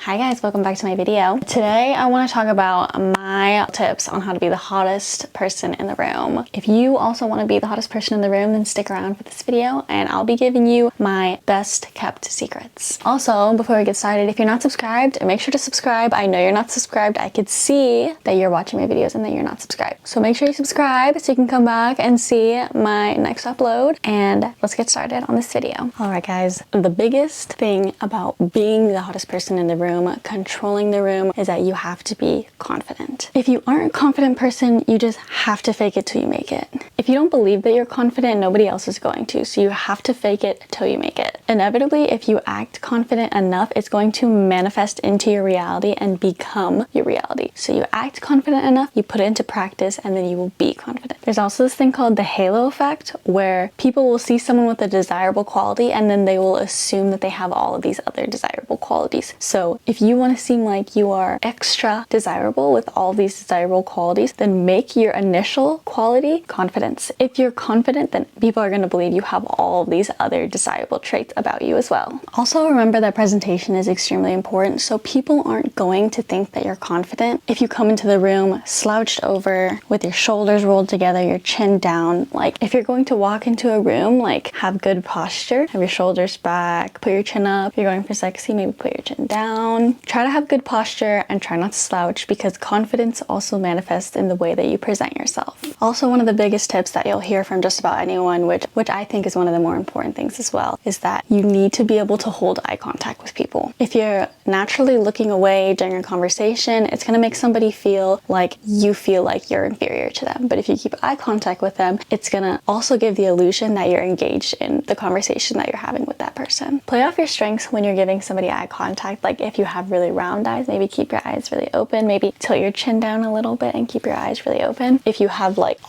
Hi guys, welcome back to my video. Today I want to talk about my tips on how to be the hottest person in the room. If you also want to be the hottest person in the room, then stick around for this video and I'll be giving you my best kept secrets. Also, before we get started, if you're not subscribed, make sure to subscribe. I know you're not subscribed. I could see that you're watching my videos and that you're not subscribed. So make sure you subscribe so you can come back and see my next upload, and let's get started on this video. Alright guys, the biggest thing about being the hottest person in the room, controlling the room, is that you have to be confident. If you aren't a confident person, you just have to fake it till you make it. If you don't believe that you're confident, nobody else is going to, so you have to fake it till you make it. Inevitably, if you act confident enough, it's going to manifest into your reality and become your reality. So you act confident enough, you put it into practice, and then you will be confident. There's also this thing called the halo effect, where people will see someone with a desirable quality and then they will assume that they have all of these other desirable qualities. So if you want to seem like you are extra desirable with all of these desirable qualities, then make your initial quality confidence. If you're confident, then people are going to believe you have all of these other desirable traits about you as well. Also, remember that presentation is extremely important, so people aren't going to think that you're confident if you come into the room slouched over with your shoulders rolled together, your chin down. Like, if you're going to walk into a room, like, have good posture, have your shoulders back, put your chin up. If you're going for sexy, maybe put your chin down. Try to have good posture and try not to slouch, because confidence also manifests in the way that you present yourself. Also, one of the biggest tips that you'll hear from just about anyone, which I think is one of the more important things as well, is that you need to be able to hold eye contact with people. If you're naturally looking away during a conversation, it's going to make somebody feel like you're inferior to them. But if you keep eye contact with them, it's going to also give the illusion that you're engaged in the conversation that you're having with that person. Play off your strengths when you're giving somebody eye contact. Like, if you have really round eyes, maybe keep your eyes really open. Maybe tilt your chin down a little bit and keep your eyes really open. If you have like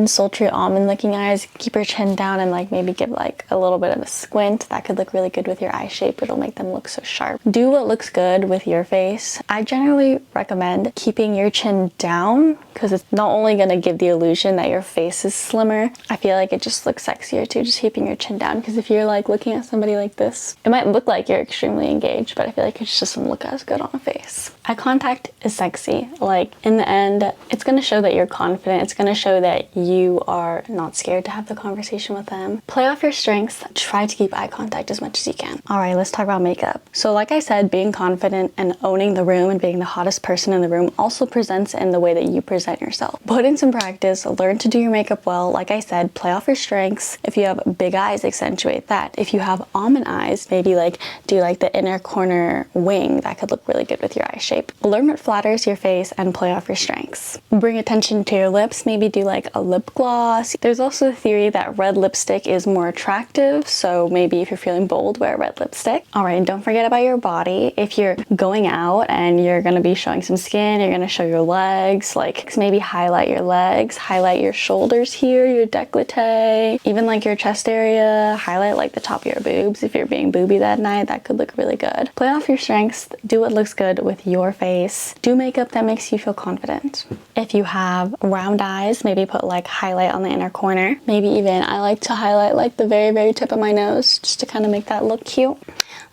sultry almond looking eyes, keep your chin down and like maybe give like a little bit of a squint. That could look really good with your eye shape. It'll make them look so sharp. Do what looks good with your face. I generally recommend keeping your chin down, because it's not only going to give the illusion that your face is slimmer, I feel like it just looks sexier too, just keeping your chin down. Because if you're like looking at somebody like this, it might look like you're extremely engaged, but I feel like it just doesn't look as good on a face. Eye contact is sexy. Like, in the end, it's going to show that you're confident. It's going to show that you are not scared to have the conversation with them. Play off your strengths. Try to keep eye contact as much as you can. All right, let's talk about makeup. So like I said, being confident and owning the room and being the hottest person in the room also presents in the way that you present yourself. Put in some practice, learn to do your makeup well. Like I said, play off your strengths. If you have big eyes, accentuate that. If you have almond eyes, maybe like do like the inner corner wing. That could look really good with your eye shape. Learn what flatters your face and play off your strengths. Bring attention to your lips. Maybe do like a lip gloss. There's also a theory that red lipstick is more attractive, so maybe if you're feeling bold, wear red lipstick. All right, and don't forget about your body. If you're going out and you're going to be showing some skin, you're going to show your legs, like maybe highlight your legs, highlight your shoulders here, your décolleté, even like your chest area, highlight like the top of your boobs. If you're being booby that night, that could look really good. Play off your strengths, do what looks good with your face, do makeup that makes you feel confident. If you have round eyes, maybe put like highlight on the inner corner. Maybe even, I like to highlight like the very tip of my nose just to kind of make that look cute.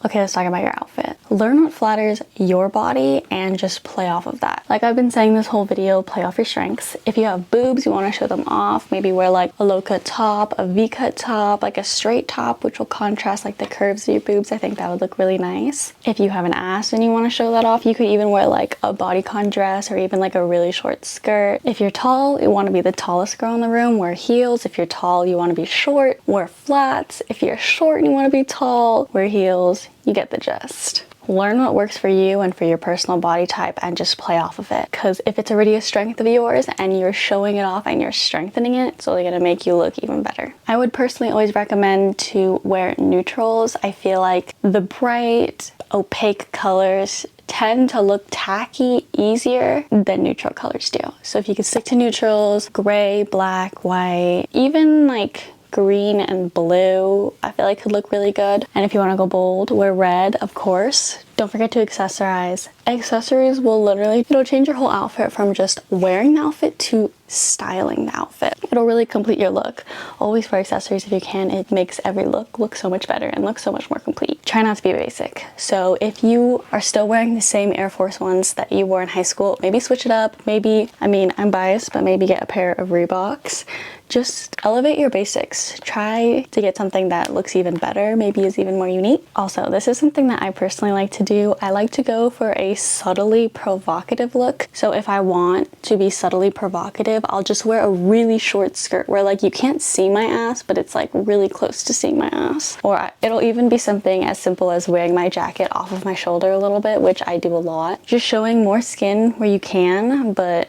Okay, let's talk about your outfit. Learn what flatters your body and just play off of that. Like I've been saying this whole video, play off your strengths. If you have boobs, you want to show them off. Maybe wear like a low-cut top, a V-cut top, like a straight top, which will contrast like the curves of your boobs. I think that would look really nice. If you have an ass and you want to show that off, you could even wear like a bodycon dress or even like a really short skirt. If you're tall, you want to be the tallest girl in the room, wear heels. If you're tall, you want to be short, wear flats. If you're short and you want to be tall, wear heels. You get the gist. Learn what works for you and for your personal body type and just play off of it. Because if it's already a strength of yours and you're showing it off and you're strengthening it, it's only going to make you look even better. I would personally always recommend to wear neutrals. I feel like the bright, opaque colors tend to look tacky easier than neutral colors do. So if you could stick to neutrals, gray, black, white, even like green and blue, I feel like could look really good. And if you want to go bold, wear red, of course. Don't forget to accessorize. Accessories will literally, it'll change your whole outfit from just wearing the outfit to styling the outfit. It'll really complete your look. Always wear accessories if you can. It makes every look so much better and look so much more complete. Try not to be basic. So if you are still wearing the same Air Force Ones that you wore in high school, maybe switch it up. Maybe, I mean, I'm biased, but maybe get a pair of Reeboks. Just elevate your basics. Try to get something that looks even better, maybe is even more unique. Also, this is something that I personally like to do. I like to go for a subtly provocative look. So if I want to be subtly provocative, I'll just wear a really short skirt where like you can't see my ass, but it's like really close to seeing my ass. Or it'll even be something as simple as wearing my jacket off of my shoulder a little bit, which I do a lot. Just showing more skin where you can, but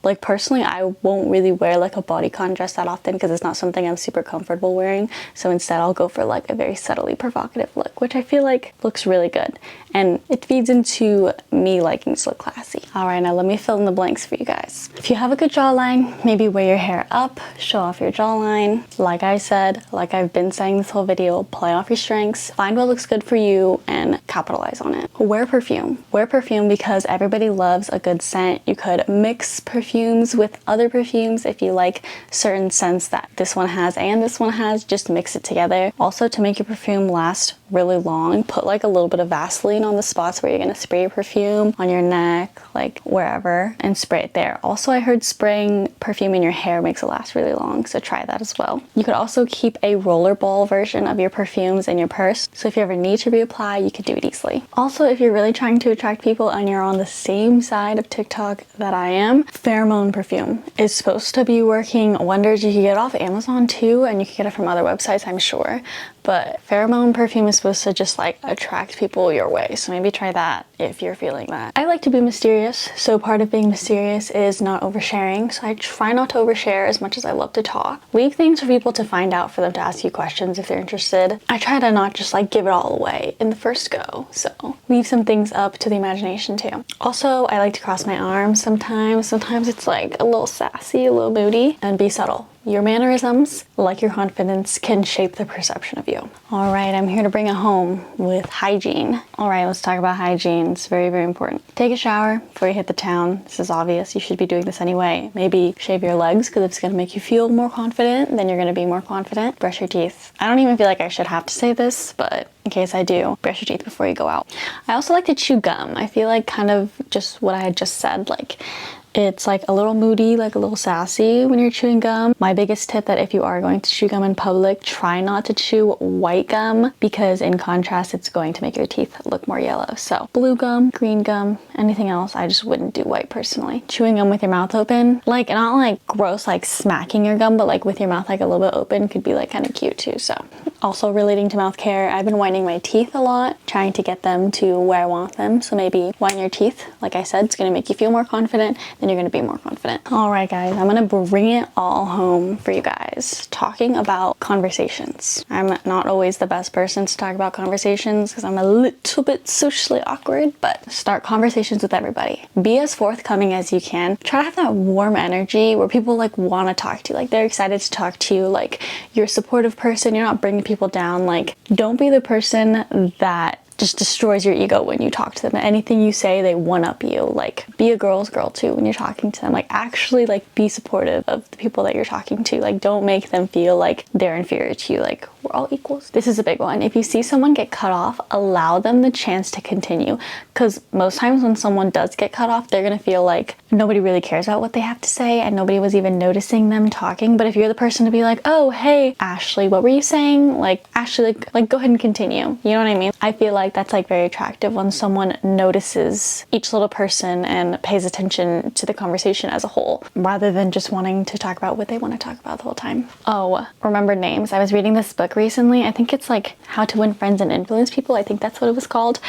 like personally, I won't really wear like a bodycon dress that often because it's not something I'm super comfortable wearing. So instead I'll go for like a very subtly provocative look, which I feel like looks really good. And it feeds into me liking to look classy. All right, now let me fill in the blanks for you guys. If you have a good jawline, maybe wear your hair up, show off your jawline. Like I said, like I've been saying this whole video, play off your strengths, find what looks good for you and capitalize on it. Wear perfume. Wear perfume because everybody loves a good scent. You could mix perfumes with other perfumes if you like certain scents that this one has and this one has, just mix it together. Also, to make your perfume last really long, put like a little bit of Vaseline on the spots where you're gonna spray your perfume, on your neck, like wherever, and spray it there. Also, I heard spraying perfume in your hair makes it last really long, so try that as well. You could also keep a rollerball version of your perfumes in your purse, so if you ever need to reapply, you could do it easily. Also, if you're really trying to attract people and you're on the same side of TikTok that I am, pheromone perfume is supposed to be working wonders. You can get it off Amazon too, and you can get it from other websites, I'm sure. But pheromone perfume is supposed to just like attract people your way. So maybe try that if you're feeling that. I like to be mysterious. So part of being mysterious is not oversharing. So I try not to overshare as much as I love to talk. Leave things for people to find out, for them to ask you questions if they're interested. I try to not just like give it all away in the first go. So leave some things up to the imagination too. Also, I like to cross my arms sometimes. Sometimes it's like a little sassy, a little moody, and be subtle. Your mannerisms, like your confidence, can shape the perception of you. All right, I'm here to bring it home with hygiene. All right, let's talk about hygiene. It's very, very important. Take a shower before you hit the town. This is obvious. You should be doing this anyway. Maybe shave your legs because it's gonna make you feel more confident. Then you're gonna be more confident. Brush your teeth. I don't even feel like I should have to say this, but in case I do, brush your teeth before you go out. I also like to chew gum. I feel like kind of just what I had just said, like it's like a little moody, like a little sassy when you're chewing gum. My biggest tip that if you are going to chew gum in public, try not to chew white gum because in contrast, it's going to make your teeth look more yellow. So blue gum, green gum, anything else, I just wouldn't do white personally. Chewing gum with your mouth open, like not like gross, like smacking your gum, but like with your mouth like a little bit open could be like kind of cute too. So also relating to mouth care, I've been whitening my teeth a lot, trying to get them to where I want them. So maybe whiten your teeth. Like I said, it's gonna make you feel more confident. Then you're gonna be more confident. All right, guys, I'm gonna bring it all home for you guys, talking about conversations. I'm not always the best person to talk about conversations because I'm a little bit socially awkward, but start conversations with everybody. Be as forthcoming as you can. Try to have that warm energy where people like want to talk to you, like they're excited to talk to you, like you're a supportive person, you're not bringing people down. Like, don't be the person that just destroys your ego when you talk to them. Anything you say, they one up you. Like, be a girl's girl too when you're talking to them. Like, actually like be supportive of the people that you're talking to. Like, don't make them feel like they're inferior to you. Like, we're all equals. This is a big one. If you see someone get cut off, allow them the chance to continue. Because most times when someone does get cut off, they're gonna feel like nobody really cares about what they have to say and nobody was even noticing them talking. But if you're the person to be like, oh, hey, Ashley, what were you saying? Like, Ashley, like go ahead and continue. You know what I mean? I feel like that's like very attractive when someone notices each little person and pays attention to the conversation as a whole, rather than just wanting to talk about what they want to talk about the whole time. Oh, remember names. I was reading this book recently. I think it's like How to Win Friends and Influence People. I think that's what it was called.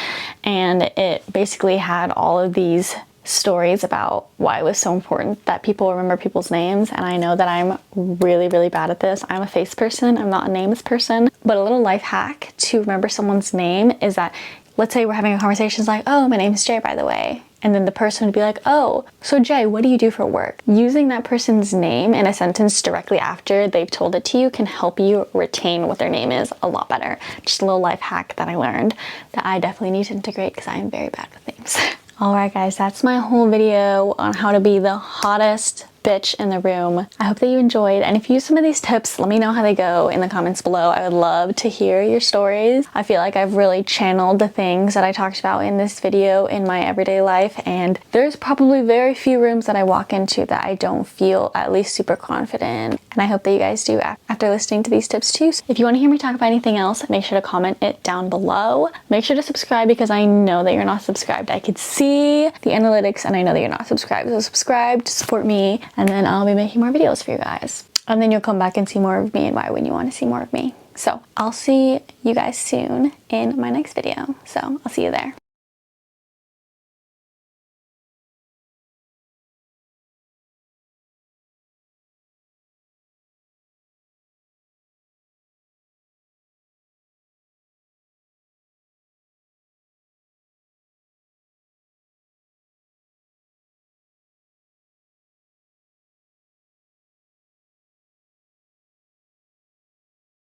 And it basically had all of these stories about why it was so important that people remember people's names. And I know that I'm really, really bad at this. I'm a face person, I'm not a names person. But a little life hack to remember someone's name is that, let's say we're having a conversation, it's like, oh, my name's Jay, by the way. And then the person would be like, oh, so Jay, what do you do for work? Using that person's name in a sentence directly after they've told it to you can help you retain what their name is a lot better. Just a little life hack that I learned that I definitely need to integrate because I am very bad with names. Alright guys, that's my whole video on how to be the hottest bitch in the room. I hope that you enjoyed, and if you use some of these tips, let me know how they go in the comments below. I would love to hear your stories. I feel like I've really channeled the things that I talked about in this video in my everyday life, and there's probably very few rooms that I walk into that I don't feel at least super confident, and I hope that you guys do after listening to these tips too. So if you want to hear me talk about anything else, make sure to comment it down below. Make sure to subscribe because I know that you're not subscribed. I could see the analytics and I know that you're not subscribed, so subscribe to support me, and then I'll be making more videos for you guys. And then you'll come back and see more of me, and why wouldn't you want to see more of me? So I'll see you guys soon in my next video. So I'll see you there.